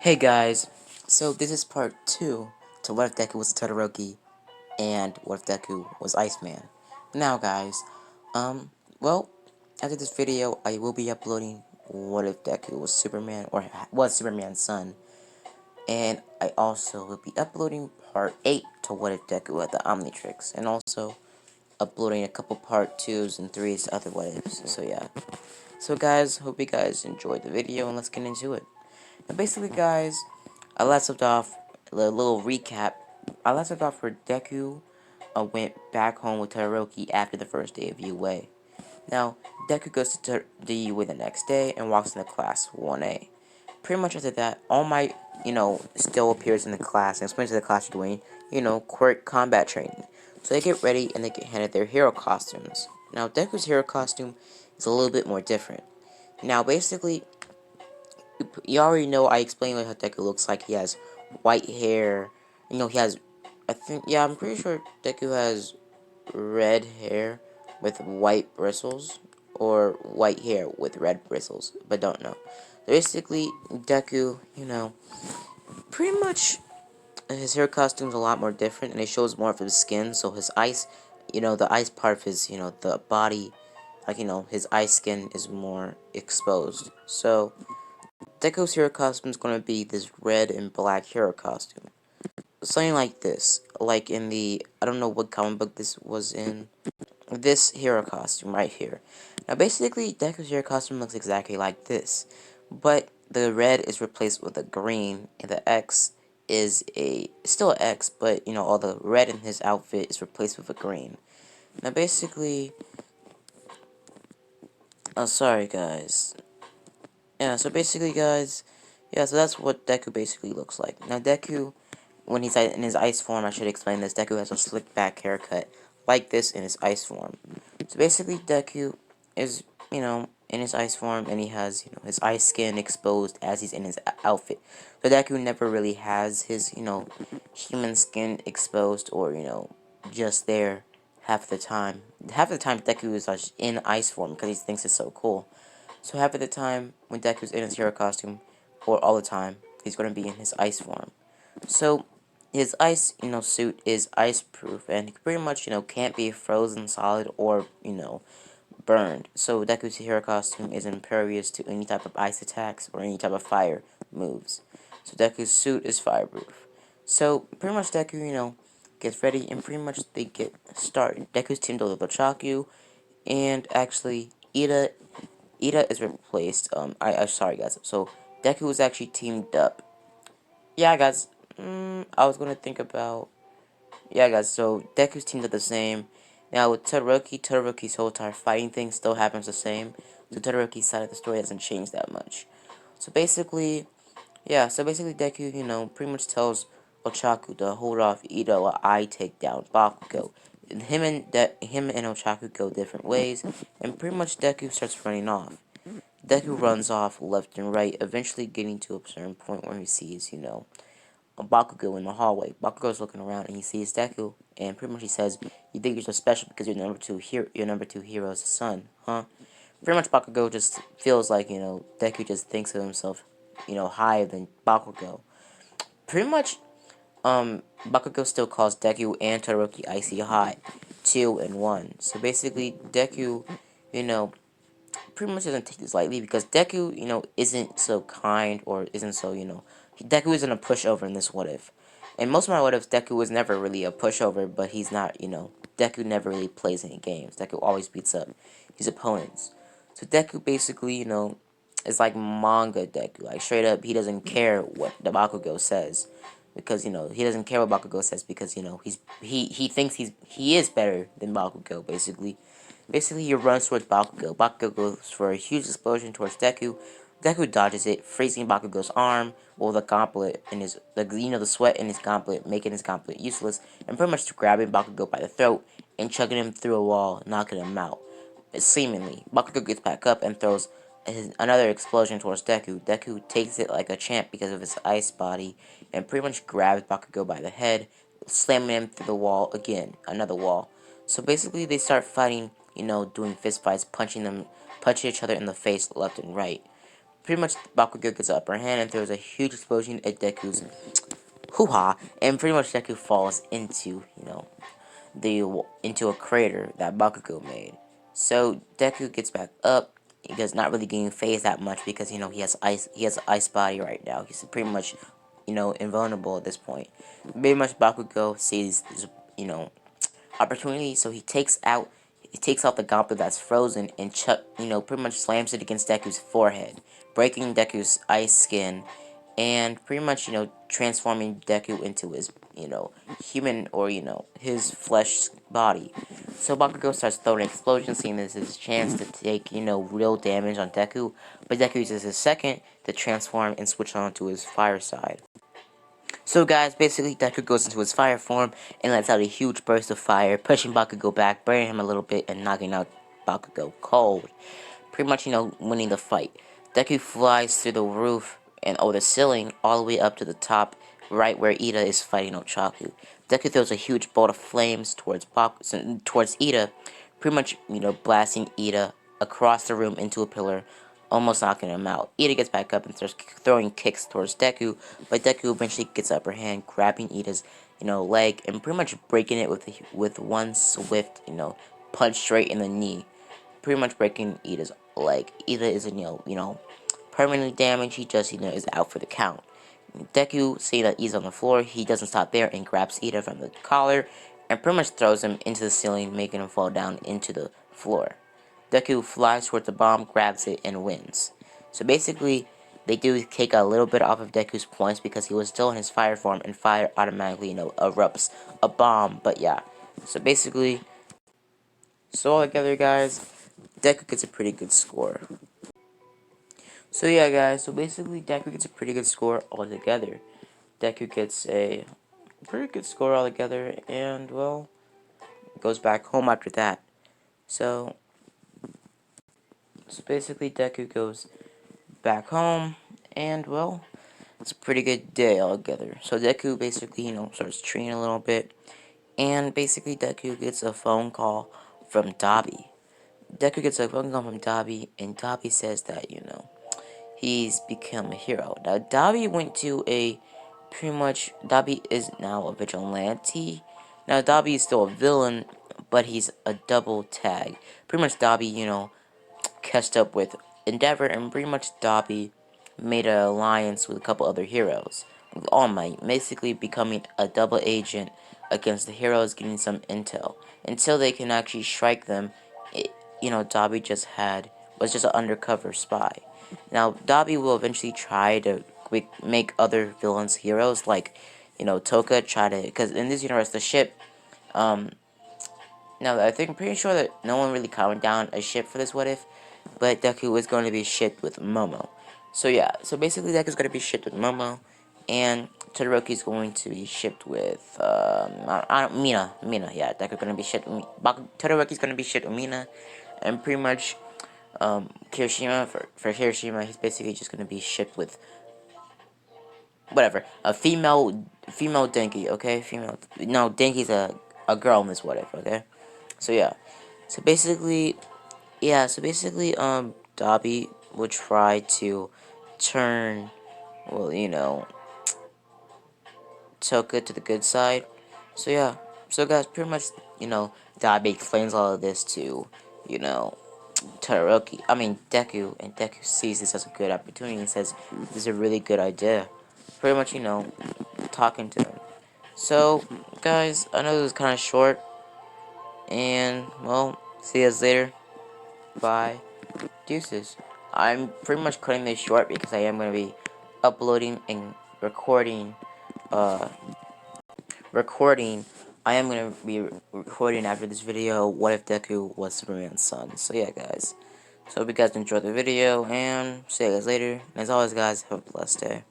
Hey guys, so this is part 2 to What If Deku was Todoroki and What If Deku was Iceman. Now guys, well, after this video I will be uploading What If Deku was Superman or was Superman's son, and I also will be uploading part 8 to What If Deku had the Omnitrix, and also uploading a couple part 2s and 3s to other What Ifs, so yeah. So guys, hope you guys enjoyed the video and let's get into it. And basically guys, I last left off, a little recap, I last left off where Deku went back home with Todoroki after the first day of UA. Now, Deku goes to the UA the next day and walks into class 1A. Pretty much after that, All Might, still appears in the class and explains to the class they're doing, quirk combat training. So they get ready and they get handed their hero costumes. Now, Deku's hero costume is a little bit more different. Now, basically, you already know I explained like how Deku looks like. He has white hair. He has, I'm pretty sure Deku has red hair with white bristles, or white hair with red bristles, but don't know. Basically, Deku, pretty much his hair costume's a lot more different, and it shows more of his skin, so his ice, the ice part of his, the body, his ice skin is more exposed. So, Deku's hero costume is going to be this red and black hero costume. Something like this. Like in the, I don't know what comic book this was in. This hero costume right here. Now basically, Deku's hero costume looks exactly like this. But the red is replaced with a green, and the X is still an X, but all the red in his outfit is replaced with a green. Now basically, oh sorry guys. Yeah, so basically guys, yeah, so that's what Deku basically looks like. Now Deku, when he's in his ice form, I should explain this, Deku has a slick back haircut like this in his ice form. So basically Deku is, in his ice form, and he has, his ice skin exposed as he's in his outfit. So Deku never really has his, human skin exposed or, just there half the time. Half the time Deku is in ice form because he thinks it's so cool. So half of the time, when Deku's in his hero costume, or all the time, he's going to be in his ice form. So, his ice, suit is ice proof, and he pretty much, can't be frozen solid or, burned. So Deku's hero costume is impervious to any type of ice attacks or any type of fire moves. So Deku's suit is fireproof. So, pretty much Deku, gets ready, and pretty much they get started. Deku's teamed up with Chaku, and actually, Ida is replaced. Sorry guys. So Deku was actually teamed up. Yeah, guys. I was gonna think about. Yeah, guys. So Deku's teamed up the same. Now with Todoroki's whole entire fighting thing still happens the same. So Todoroki's side of the story hasn't changed that much. So basically, yeah. So basically, Deku, pretty much tells Ochaku to hold off Ida while I take down Bakugo. Him and Ochaku go different ways, and pretty much Deku starts running off. Deku runs off left and right, eventually getting to a certain point where he sees, a Bakugo in the hallway. Bakugo's looking around and he sees Deku, and pretty much he says, "You think you're so special because you're number two hero's son, huh?" Pretty much Bakugo just feels like, Deku just thinks of himself, higher than Bakugo. Pretty much, Bakugo still calls Deku and Todoroki icy hot, 2 and 1. So basically, Deku, you know, pretty much doesn't take this lightly because Deku, isn't so kind or isn't so, Deku isn't a pushover in this what if. And most of my what ifs, Deku was never really a pushover, but he's not, Deku never really plays any games. Deku always beats up his opponents. So Deku basically, is like manga Deku. Like straight up, he doesn't care what the Bakugo says. Because, he doesn't care what Bakugo says because, he thinks he is better than Bakugo, basically. Basically, he runs towards Bakugo. Bakugo goes for a huge explosion towards Deku. Deku dodges it, freezing Bakugo's arm, or the gauntlet in his, the sweat in his gauntlet, making his gauntlet useless, and pretty much grabbing Bakugo by the throat and chugging him through a wall, knocking him out. Seemingly, Bakugo gets back up and throws another explosion towards Deku. Deku takes it like a champ because of his ice body, and pretty much grabs Bakugo by the head, slamming him through the wall again, another wall. So basically, they start fighting, doing fist fights, punching each other in the face left and right. pretty much Bakugo gets the upper hand and throws a huge explosion at Deku's hoo-ha, and pretty much Deku falls into, into a crater that Bakugo made. So Deku gets back up. He does not really getting phased that much because he has ice. He has an ice body right now. He's pretty much invulnerable at this point. Pretty much Bakugo sees this opportunity, so he takes out the gauntlet that's frozen and pretty much slams it against Deku's forehead, breaking Deku's ice skin, and pretty much transforming Deku into his human or his flesh body. So Bakugo starts throwing explosions, seeing this as his chance to take real damage on Deku, but Deku uses his second to transform and switch on to his fire side. So guys, basically Deku goes into his fire form and lets out a huge burst of fire, pushing Bakugo back, burning him a little bit, and knocking out Bakugo cold. Pretty much, winning the fight. Deku flies through the roof and over the ceiling, all the way up to the top, right where Ida is fighting Ochaku. Deku throws a huge bolt of flames towards Ida, pretty much, blasting Ida across the room into a pillar, almost knocking him out. Ida gets back up and starts throwing kicks towards Deku, but Deku eventually gets upper hand, grabbing Ida's, leg and pretty much breaking it with one swift, punch straight in the knee, pretty much breaking Ida's leg. Ida isn't, permanently damaged. He just, is out for the count. Deku, seeing that Ida's on the floor, he doesn't stop there and grabs Ida from the collar and pretty much throws him into the ceiling, making him fall down into the floor. Deku flies towards the bomb, grabs it, and wins. So basically, they do take a little bit off of Deku's points because he was still in his fire form, and fire automatically, erupts a bomb. But yeah, so basically, all together, guys, Deku gets a pretty good score. So yeah, guys, so basically, Deku gets a pretty good score altogether. Deku gets a pretty good score altogether, and well, goes back home after that. So basically, Deku goes back home, and well, it's a pretty good day altogether. So Deku basically, starts training a little bit, and basically Deku gets a phone call from Dabi. Deku gets a phone call from Dabi, and Dabi says that, he's become a hero. Now, Dabi went to Dabi is now a vigilante. Now, Dabi is still a villain, but he's a double tag. Pretty much Dabi, catched up with Endeavor, and pretty much Dabi made an alliance with a couple other heroes, with All Might, basically becoming a double agent against the heroes, getting some intel. Until they can actually strike them, Dabi was just an undercover spy. Now, Dabi will eventually try to make other villains heroes, like, Toka because in this universe, the ship, now, I think I'm pretty sure that no one really commented down a ship for this what if, but Deku is going to be shipped with Momo. So yeah, so basically Deku's going to be shipped with Momo, and Todoroki is going to be shipped with, Mina, yeah, Deku's going to be shipped, Todoroki's going to be shipped with Mina, and pretty much, Kirishima, for Kirishima, he's basically just going to be shipped with, whatever, a female Denki, okay, no, Denki's a girl in this what if, okay? So yeah, so basically, Dabi would try to turn, well, Toka to the good side. So yeah, so guys, pretty much, Dabi explains all of this to, Deku, and Deku sees this as a good opportunity and says, this is a really good idea. Pretty much, talking to him. So, guys, I know this was kind of short, and, well, see you guys later. Bye. Deuces. I'm pretty much cutting this short because I am going to be uploading and recording, I am going to be recording after this video, What If Deku Was Superman's Son. So yeah, guys. So hope you guys enjoyed the video, and see you guys later. And as always, guys, have a blessed day.